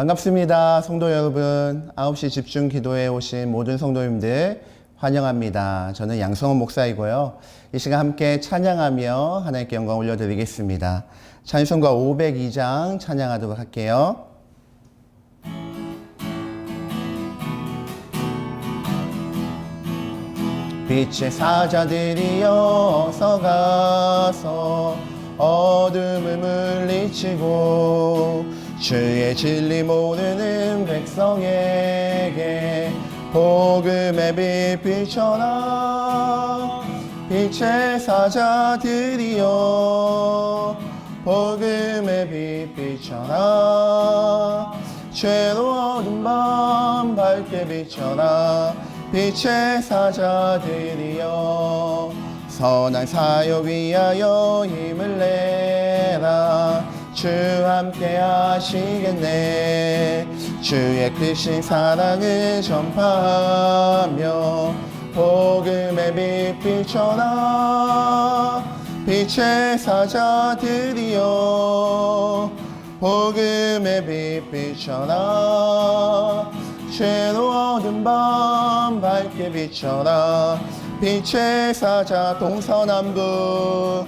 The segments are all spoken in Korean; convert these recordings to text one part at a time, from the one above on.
반갑습니다. 성도 여러분, 9시 집중 기도에 오신 모든 성도님들 환영합니다. 저는 양성원 목사이고요. 이 시간 함께 찬양하며 하나님께 영광 올려드리겠습니다. 찬송가 502장 찬양하도록 할게요. 빛의 사자들이여 어서 가서 어둠을 물리치고 주의 진리 모르는 백성에게 복음의 빛 비춰라. 빛의 사자들이여 복음의 빛 비춰라. 죄로운 밤 밝게 비춰라. 빛의 사자들이여 선한 사역 위하여 힘을 내라. 주 함께 하시겠네. 주의 크신 사랑을 전파하며 복음의 빛 비춰라. 빛의 사자들이여 복음의 빛 비춰라. 죄로 어두운 밤 밝게 비춰라. 빛의 사자 동서남북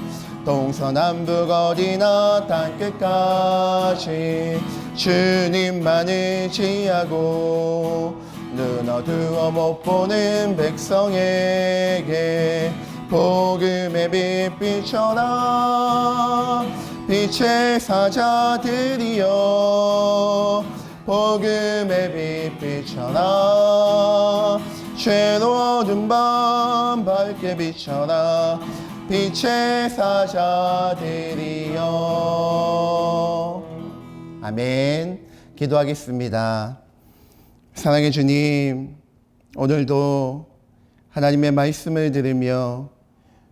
어디나 땅끝까지 주님만을 지하고 눈 어두워 못 보는 백성에게 복음의 빛 비춰라. 빛의 사자들이여 복음의 빛 비춰라. 죄로 어두운 밤 밝게 비춰라. 빛의 사자들이여. 아멘. 기도하겠습니다. 사랑의 주님, 오늘도 하나님의 말씀을 들으며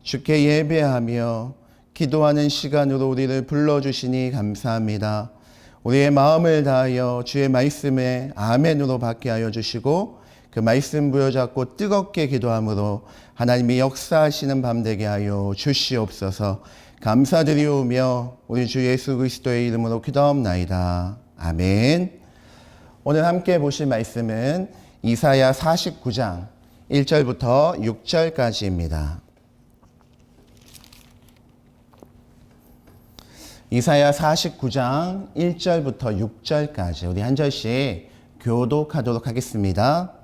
주께 예배하며 기도하는 시간으로 우리를 불러주시니 감사합니다. 우리의 마음을 다하여 주의 말씀에 아멘으로 받게 하여 주시고 그 말씀 부여잡고 뜨겁게 기도함으로 하나님이 역사하시는 밤 되게 하여 주시옵소서. 감사드리오며 우리 주 예수 그리스도의 이름으로 기도하옵나이다. 아멘. 오늘 함께 보실 말씀은 이사야 49장 1절부터 6절까지입니다. 이사야 49장 1절부터 6절까지 우리 한 절씩 교독하도록 하겠습니다.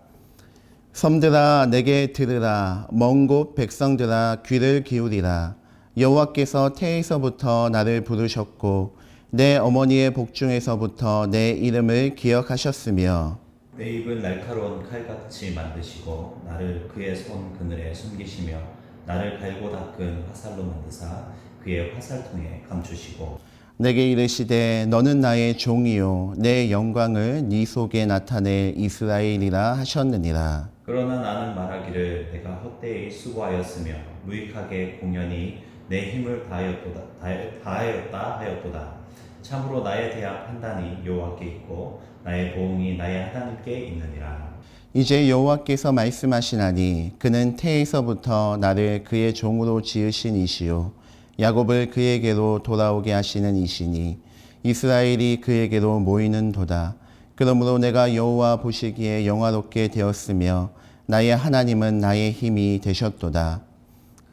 섬들아 내게 들으라. 먼 곳 백성들아 귀를 기울이라. 여호와께서 태에서부터 나를 부르셨고 내 어머니의 복중에서부터 내 이름을 기억하셨으며 내 입을 날카로운 칼같이 만드시고 나를 그의 손 그늘에 숨기시며 나를 갈고 닦은 화살로 만드사 그의 화살통에 감추시고 내게 이르시되 너는 나의 종이요 내 영광을 네 속에 나타낼 이스라엘이라 하셨느니라. 그러나 나는 말하기를 내가 헛되이 수고하였으며 무익하게 공연히 내 힘을 다하였다 하였도다. 참으로 나에 대한 판단이 여호와께 있고 나의 보응이 나의 하나님께 있느니라. 이제 여호와께서 말씀하시나니 그는 태에서부터 나를 그의 종으로 지으신 이시요 야곱을 그에게로 돌아오게 하시는 이시니 이스라엘이 그에게로 모이는 도다. 그러므로 내가 여호와 보시기에 영화롭게 되었으며 나의 하나님은 나의 힘이 되셨도다.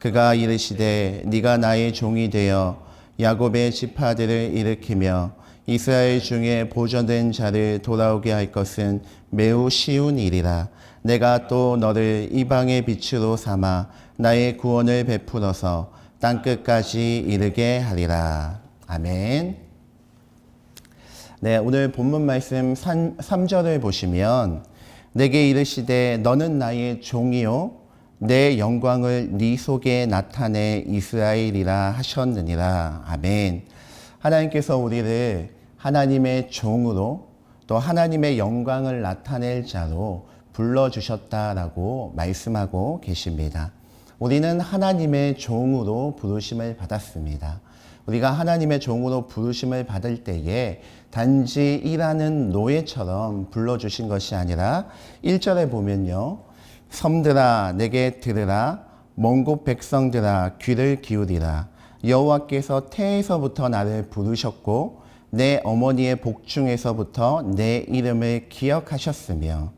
그가 이르시되 네가 나의 종이 되어 야곱의 지파들을 일으키며 이스라엘 중에 보존된 자를 돌아오게 할 것은 매우 쉬운 일이라. 내가 또 너를 이방의 빛으로 삼아 나의 구원을 베풀어서 땅끝까지 이르게 하리라. 아멘. 네, 오늘 본문 말씀 3절을 보시면 내게 이르시되 너는 나의 종이요 내 영광을 네 속에 나타내 이스라엘이라 하셨느니라. 아멘. 하나님께서 우리를 하나님의 종으로 또 하나님의 영광을 나타낼 자로 불러주셨다라고 말씀하고 계십니다. 우리는 하나님의 종으로 부르심을 받았습니다. 우리가 하나님의 종으로 부르심을 받을 때에 단지 일하는 노예처럼 불러주신 것이 아니라 1절에 보면요. 섬들아 내게 들으라. 먼 곳 백성들아 귀를 기울이라. 여호와께서 태에서부터 나를 부르셨고 내 어머니의 복 중에서부터 내 이름을 기억하셨으며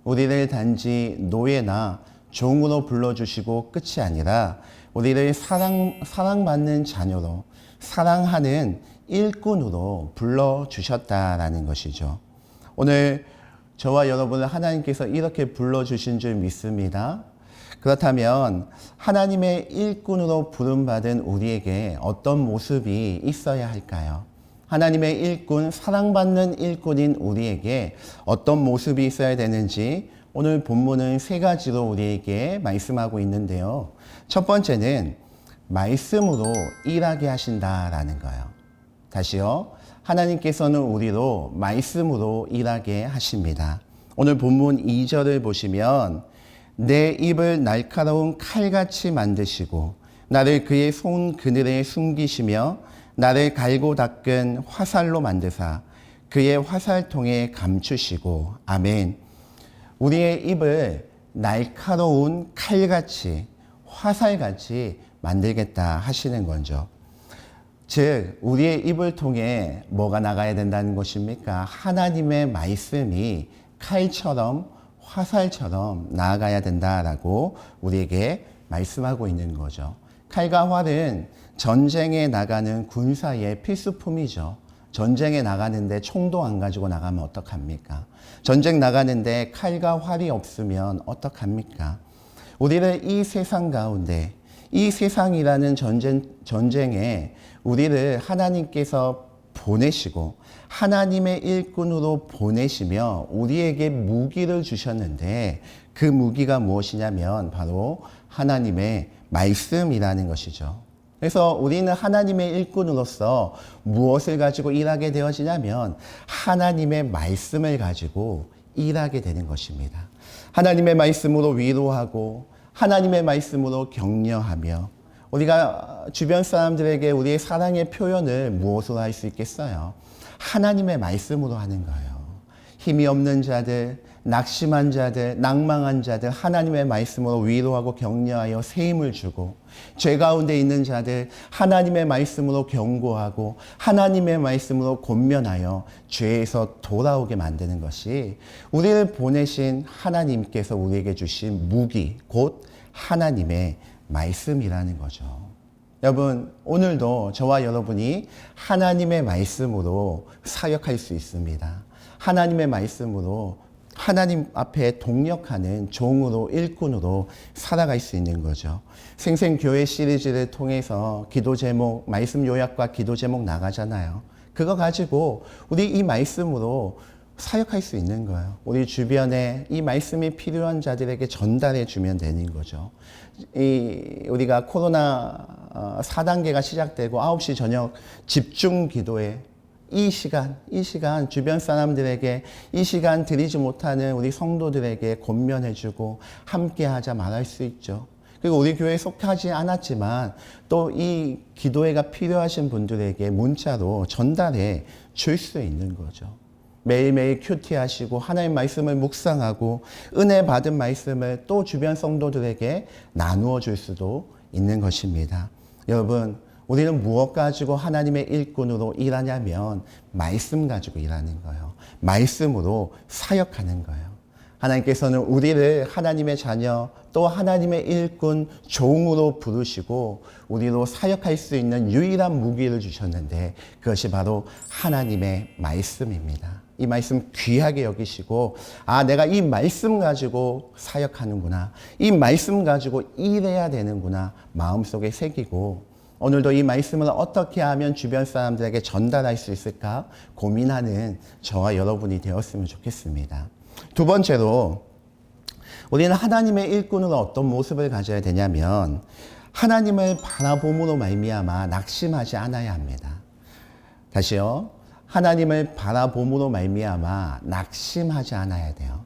우리를 단지 노예나 종으로 불러주시고 끝이 아니라 우리를 사랑받는 자녀로 사랑하는 일꾼으로 불러주셨다라는 것이죠. 오늘 저와 여러분을 하나님께서 이렇게 불러주신 줄 믿습니다. 그렇다면 하나님의 일꾼으로 부름받은 우리에게 어떤 모습이 있어야 할까요? 하나님의 일꾼, 사랑받는 일꾼인 우리에게 어떤 모습이 있어야 되는지 오늘 본문은 세 가지로 우리에게 말씀하고 있는데요. 첫 번째는 말씀으로 일하게 하신다라는 거예요. 다시요. 하나님께서는 우리로 말씀으로 일하게 하십니다. 오늘 본문 2절을 보시면 내 입을 날카로운 칼같이 만드시고 나를 그의 손 그늘에 숨기시며 나를 갈고 닦은 화살로 만드사 그의 화살통에 감추시고 아멘. 우리의 입을 날카로운 칼같이 화살같이 만들겠다 하시는 거죠. 즉 우리의 입을 통해 뭐가 나가야 된다는 것입니까? 하나님의 말씀이 칼처럼 화살처럼 나아가야 된다라고 우리에게 말씀하고 있는 거죠. 칼과 활은 전쟁에 나가는 군사의 필수품이죠. 전쟁에 나가는데 총도 안 가지고 나가면 어떡합니까? 전쟁 나가는데 칼과 활이 없으면 어떡합니까? 우리를 이 세상 가운데 이 세상이라는 전쟁에 우리를 하나님께서 보내시고 하나님의 일꾼으로 보내시며 우리에게 무기를 주셨는데 그 무기가 무엇이냐면 바로 하나님의 말씀이라는 것이죠. 그래서 우리는 하나님의 일꾼으로서 무엇을 가지고 일하게 되어지냐면 하나님의 말씀을 가지고 일하게 되는 것입니다. 하나님의 말씀으로 위로하고 하나님의 말씀으로 격려하며 우리가 주변 사람들에게 우리의 사랑의 표현을 무엇으로 할 수 있겠어요? 하나님의 말씀으로 하는 거예요. 힘이 없는 자들, 낙심한 자들, 낭망한 자들 하나님의 말씀으로 위로하고 격려하여 새 힘을 주고 죄 가운데 있는 자들 하나님의 말씀으로 경고하고 하나님의 말씀으로 권면하여 죄에서 돌아오게 만드는 것이 우리를 보내신 하나님께서 우리에게 주신 무기 곧 하나님의 말씀이라는 거죠. 여러분 오늘도 저와 여러분이 하나님의 말씀으로 사역할 수 있습니다. 하나님의 말씀으로 하나님 앞에 동력하는 종으로 일꾼으로 살아갈 수 있는 거죠. 생생교회 시리즈를 통해서 기도 제목, 말씀 요약과 기도 제목 나가잖아요. 그거 가지고 우리 이 말씀으로 사역할 수 있는 거예요. 우리 주변에 이 말씀이 필요한 자들에게 전달해 주면 되는 거죠. 우리가 코로나 4단계가 시작되고 9시 저녁 집중 기도에 이 시간 주변 사람들에게 이 시간 드리지 못하는 우리 성도들에게 권면해주고 함께하자 말할 수 있죠. 그리고 우리 교회에 속하지 않았지만 또 이 기도회가 필요하신 분들에게 문자로 전달해 줄 수 있는 거죠. 매일매일 큐티하시고 하나님 말씀을 묵상하고 은혜 받은 말씀을 또 주변 성도들에게 나누어 줄 수도 있는 것입니다. 여러분 우리는 무엇 가지고 하나님의 일꾼으로 일하냐면 말씀 가지고 일하는 거예요. 말씀으로 사역하는 거예요. 하나님께서는 우리를 하나님의 자녀 또 하나님의 일꾼 종으로 부르시고 우리로 사역할 수 있는 유일한 무기를 주셨는데 그것이 바로 하나님의 말씀입니다. 이 말씀 귀하게 여기시고 내가 이 말씀 가지고 사역하는구나. 이 말씀 가지고 일해야 되는구나. 마음속에 새기고 오늘도 이 말씀을 어떻게 하면 주변 사람들에게 전달할 수 있을까 고민하는 저와 여러분이 되었으면 좋겠습니다. 두 번째로 우리는 하나님의 일꾼으로 어떤 모습을 가져야 되냐면 하나님을 바라봄으로 말미암아 낙심하지 않아야 합니다. 다시요. 하나님을 바라봄으로 말미암아 낙심하지 않아야 돼요.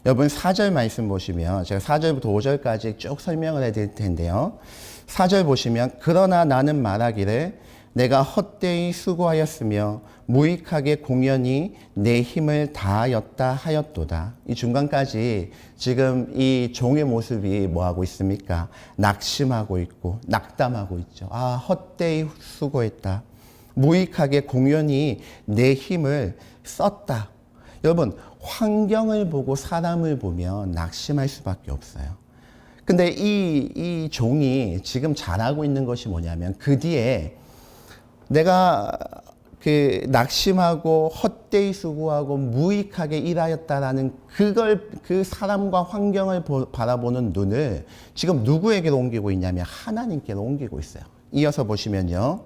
여러분 4절 말씀 보시면 제가 4절부터 5절까지 쭉 설명을 해드릴 텐데요. 4절 보시면 그러나 나는 말하기를 내가 헛되이 수고하였으며 무익하게 공연히 내 힘을 다하였다 하였도다. 이 중간까지 지금 이 종의 모습이 뭐하고 있습니까? 낙심하고 있고 낙담하고 있죠. 헛되이 수고했다. 무익하게 공연히 내 힘을 썼다. 여러분, 환경을 보고 사람을 보면 낙심할 수밖에 없어요. 근데 이 종이 지금 잘하고 있는 것이 뭐냐면 그 뒤에 내가 그 낙심하고 헛되이 수고하고 무익하게 일하였다라는 그걸 그 사람과 환경을 바라보는 눈을 지금 누구에게로 옮기고 있냐면 하나님께로 옮기고 있어요. 이어서 보시면요.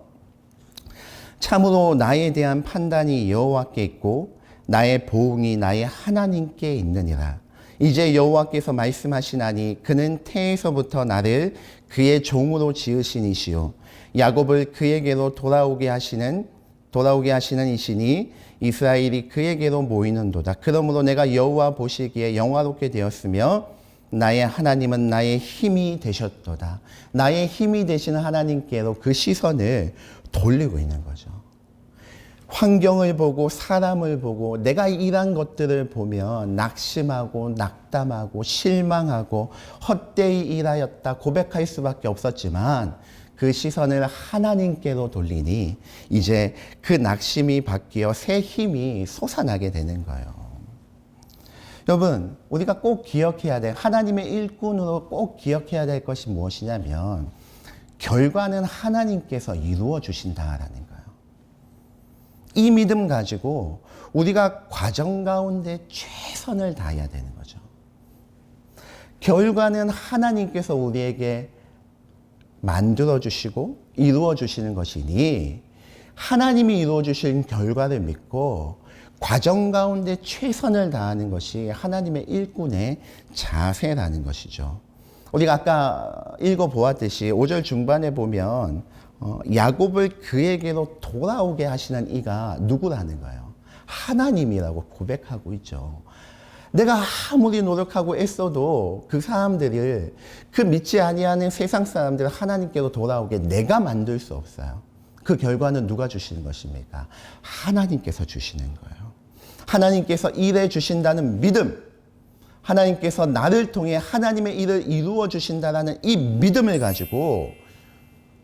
참으로 나에 대한 판단이 여호와께 있고 나의 보응이 나의 하나님께 있느니라. 이제 여호와께서 말씀하시나니 그는 태에서부터 나를 그의 종으로 지으신 이시요 야곱을 그에게로 돌아오게 하시는 이시니 이스라엘이 그에게로 모이는도다. 그러므로 내가 여호와 보시기에 영화롭게 되었으며 나의 하나님은 나의 힘이 되셨도다. 나의 힘이 되시는 하나님께로 그 시선을 돌리고 있는 거죠. 환경을 보고 사람을 보고 내가 일한 것들을 보면 낙심하고 낙담하고 실망하고 헛되이 일하였다 고백할 수밖에 없었지만 그 시선을 하나님께로 돌리니 이제 그 낙심이 바뀌어 새 힘이 솟아나게 되는 거예요. 여러분, 우리가 꼭 기억해야 될, 하나님의 일꾼으로 꼭 기억해야 될 것이 무엇이냐면 결과는 하나님께서 이루어 주신다라는 거예요. 이 믿음 가지고 우리가 과정 가운데 최선을 다해야 되는 거죠. 결과는 하나님께서 우리에게 만들어 주시고 이루어 주시는 것이니 하나님이 이루어 주신 결과를 믿고 과정 가운데 최선을 다하는 것이 하나님의 일꾼의 자세라는 것이죠. 우리가 아까 읽어보았듯이 5절 중반에 보면 야곱을 그에게로 돌아오게 하시는 이가 누구라는 거예요? 하나님이라고 고백하고 있죠. 내가 아무리 노력하고 애써도 그 사람들을, 그 믿지 아니하는 세상 사람들을 하나님께로 돌아오게 내가 만들 수 없어요. 그 결과는 누가 주시는 것입니까? 하나님께서 주시는 거예요. 하나님께서 일해 주신다는 믿음, 하나님께서 나를 통해 하나님의 일을 이루어 주신다라는 이 믿음을 가지고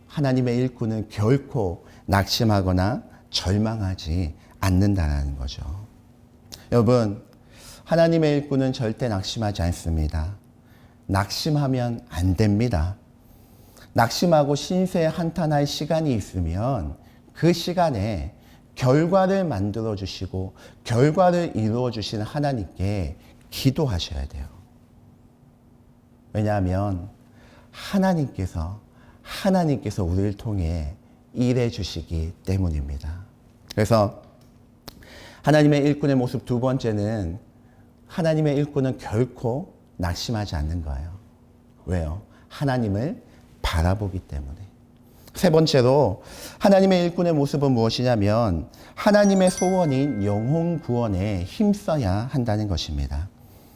하나님의 일꾼은 결코 낙심하거나 절망하지 않는다는 거죠. 여러분, 하나님의 일꾼은 절대 낙심하지 않습니다. 낙심하면 안 됩니다. 낙심하고 신세 한탄할 시간이 있으면 그 시간에 결과를 만들어 주시고 결과를 이루어 주시는 하나님께 기도하셔야 돼요. 왜냐하면 하나님께서 우리를 통해 일해 주시기 때문입니다. 그래서 하나님의 일꾼의 모습 두 번째는 하나님의 일꾼은 결코 낙심하지 않는 거예요. 왜요? 하나님을 바라보기 때문에. 세 번째로 하나님의 일꾼의 모습은 무엇이냐면 하나님의 소원인 영혼 구원에 힘써야 한다는 것입니다.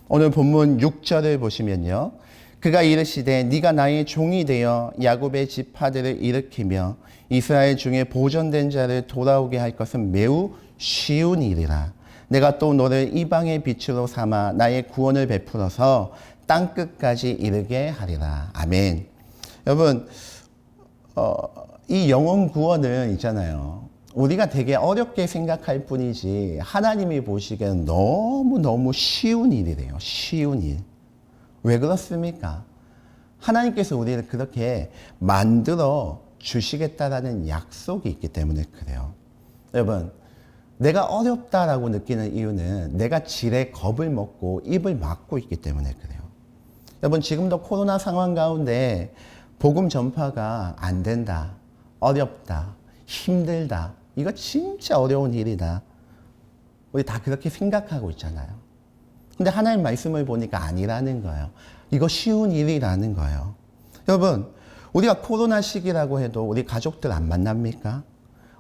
오늘 본문 6절을 보시면요. 그가 이르시되 네가 나의 종이 되어 야곱의 지파들을 일으키며 이스라엘 중에 보존된 자를 돌아오게 할 것은 매우 쉬운 일이라. 내가 또 너를 이방의 빛으로 삼아 나의 구원을 베풀어서 땅끝까지 이르게 하리라. 아멘. 여러분, 이 영혼 구원은 있잖아요. 우리가 되게 어렵게 생각할 뿐이지 하나님이 보시기에는 너무너무 쉬운 일이래요. 쉬운 일. 왜 그렇습니까? 하나님께서 우리를 그렇게 만들어 주시겠다라는 약속이 있기 때문에 그래요. 여러분, 내가 어렵다라고 느끼는 이유는 내가 지레 겁을 먹고 입을 막고 있기 때문에 그래요. 여러분, 지금도 코로나 상황 가운데 복음 전파가 안 된다, 어렵다, 힘들다, 이거 진짜 어려운 일이다. 우리 다 그렇게 생각하고 있잖아요. 근데 하나님 말씀을 보니까 아니라는 거예요. 이거 쉬운 일이라는 거예요. 여러분, 우리가 코로나 시기라고 해도 우리 가족들 안 만납니까?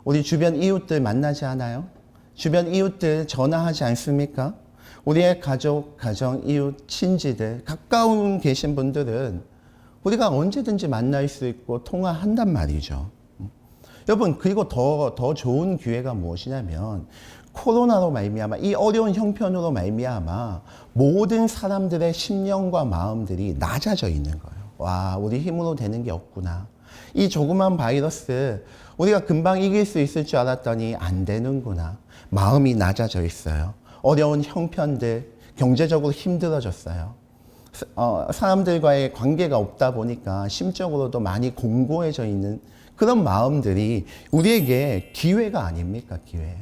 우리 주변 이웃들 만나지 않아요? 주변 이웃들 전화하지 않습니까? 우리의 가족, 가정, 이웃, 친지들, 가까운 계신 분들은 우리가 언제든지 만날 수 있고 통화한단 말이죠. 여러분, 그리고 더 좋은 기회가 무엇이냐면 코로나로 말미암아 이 어려운 형편으로 말미암아 모든 사람들의 심령과 마음들이 낮아져 있는 거예요. 와, 우리 힘으로 되는 게 없구나. 이 조그만 바이러스 우리가 금방 이길 수 있을 줄 알았더니 안 되는구나. 마음이 낮아져 있어요. 어려운 형편들, 경제적으로 힘들어졌어요. 사람들과의 관계가 없다 보니까 심적으로도 많이 공고해져 있는 그런 마음들이 우리에게 기회가 아닙니까? 기회.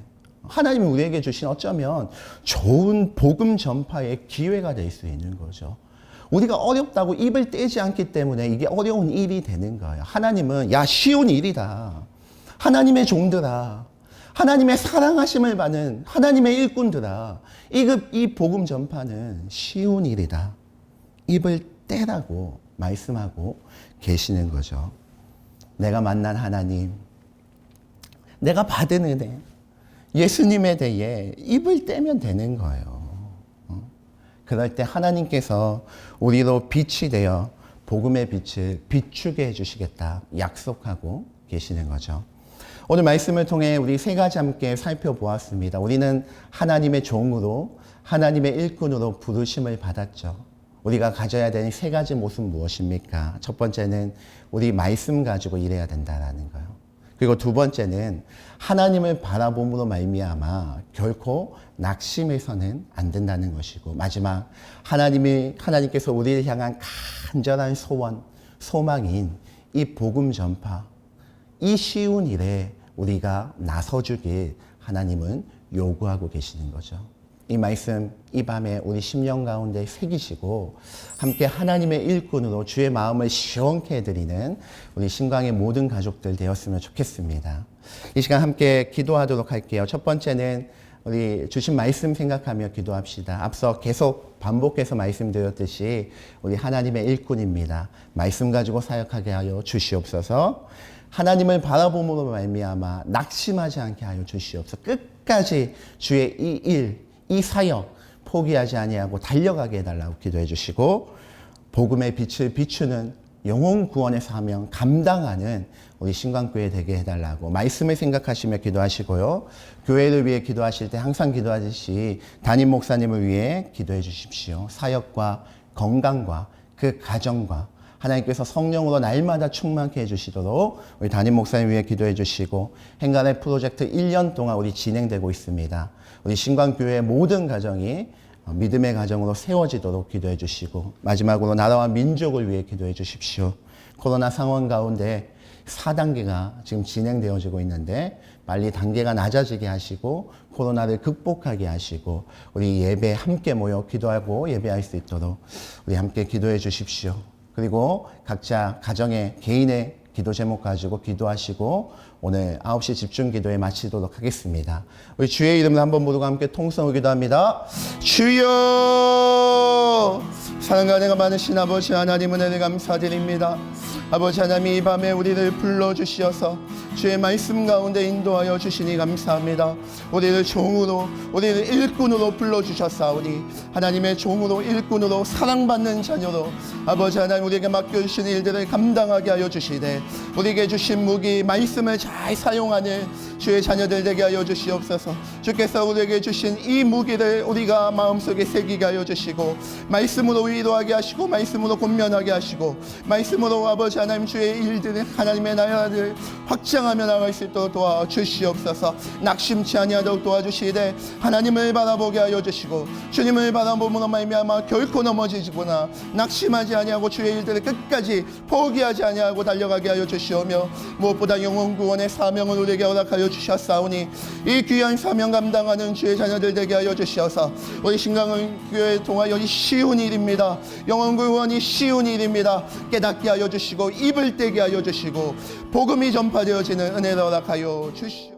하나님이 우리에게 주신 어쩌면 좋은 복음 전파의 기회가 될 수 있는 거죠. 우리가 어렵다고 입을 떼지 않기 때문에 이게 어려운 일이 되는 거예요. 하나님은 야 쉬운 일이다. 하나님의 종들아. 하나님의 사랑하심을 받는 하나님의 일꾼들아. 이 복음 전파는 쉬운 일이다. 입을 떼라고 말씀하고 계시는 거죠. 내가 만난 하나님, 내가 받은 은혜, 예수님에 대해 입을 떼면 되는 거예요. 그럴 때 하나님께서 우리로 빛이 되어 복음의 빛을 비추게 해주시겠다 약속하고 계시는 거죠. 오늘 말씀을 통해 우리 세 가지 함께 살펴보았습니다. 우리는 하나님의 종으로 하나님의 일꾼으로 부르심을 받았죠. 우리가 가져야 되는 세 가지 모습 무엇입니까? 첫 번째는 우리 말씀 가지고 일해야 된다는 거예요. 그리고 두 번째는 하나님을 바라봄으로 말미암아 결코 낙심해서는 안 된다는 것이고, 마지막 하나님께서 우리를 향한 간절한 소원, 소망인 이 복음 전파, 이 쉬운 일에 우리가 나서주길 하나님은 요구하고 계시는 거죠. 이 말씀 이 밤에 우리 심령 가운데 새기시고 함께 하나님의 일꾼으로 주의 마음을 시원케 해드리는 우리 신광의 모든 가족들 되었으면 좋겠습니다. 이 시간 함께 기도하도록 할게요. 첫 번째는 우리 주신 말씀 생각하며 기도합시다. 앞서 계속 반복해서 말씀드렸듯이 우리 하나님의 일꾼입니다. 말씀 가지고 사역하게 하여 주시옵소서. 하나님을 바라봄으로 말미암아 낙심하지 않게 하여 주시옵소서. 끝까지 주의 이 일, 이 사역 포기하지 아니하고 달려가게 해달라고 기도해 주시고, 복음의 빛을 비추는 영혼 구원의 사명 감당하는 우리 신광교회 되게 해달라고 말씀을 생각하시며 기도하시고요. 교회를 위해 기도하실 때 항상 기도하듯이 담임 목사님을 위해 기도해 주십시오. 사역과 건강과 그 가정과 하나님께서 성령으로 날마다 충만케 해주시도록 우리 담임 목사님 위해 기도해 주시고, 행간의 프로젝트 1년 동안 우리 진행되고 있습니다. 우리 신광교회의 모든 가정이 믿음의 가정으로 세워지도록 기도해 주시고, 마지막으로 나라와 민족을 위해 기도해 주십시오. 코로나 상황 가운데 4단계가 지금 진행되어지고 있는데 빨리 단계가 낮아지게 하시고 코로나를 극복하게 하시고 우리 예배 함께 모여 기도하고 예배할 수 있도록 우리 함께 기도해 주십시오. 그리고 각자 가정의 개인의 기도 제목 가지고 기도하시고 오늘 9시 집중 기도에 마치도록 하겠습니다. 우리 주의 이름으로 한번 모두가 함께 통성으로 기도합니다. 주여! 사랑과 은혜가 많으신 아버지 하나님 은혜를 감사드립니다. 아버지 하나님 이 밤에 우리를 불러주시어서 주의 말씀 가운데 인도하여 주시니 감사합니다. 우리를 종으로 우리를 일꾼으로 불러주셨사오니 하나님의 종으로 일꾼으로 사랑받는 자녀로 아버지 하나님 우리에게 맡겨주신 일들을 감당하게 하여 주시되 우리에게 주신 무기 말씀을 잘 사용하는 주의 자녀들 되게 하여 주시옵소서. 주께서 우리에게 주신 이 무기를 우리가 마음속에 새기게 하여 주시고 말씀으로 위로하게 하시고 말씀으로 권면하게 하시고 말씀으로 아버지 하나님 주의 일들을 하나님의 나라를 확장하며 나갈 수 있도록 도와주시옵소서. 낙심치 아니하도록 도와주시되 하나님을 바라보게 하여 주시고 주님을 바라보므로 말미암아 결코 넘어지거나 낙심하지 아니하고 주의 일들을 끝까지 포기하지 아니하고 달려가게 하여 주시오며 무엇보다 영혼 구원의 사명을 우리에게 허락하여 주셨사오니 이 귀한 사명 감당하는 주의 자녀들 되게 하여 주시어서 우리 신강교회 통하여 이 쉬운 일입니다. 영혼 구원이 쉬운 일입니다. 깨닫게 하여 주시고 입을 떼게 하여 주시고 복음이 전파되어지는 은혜를 허락하여 주시오.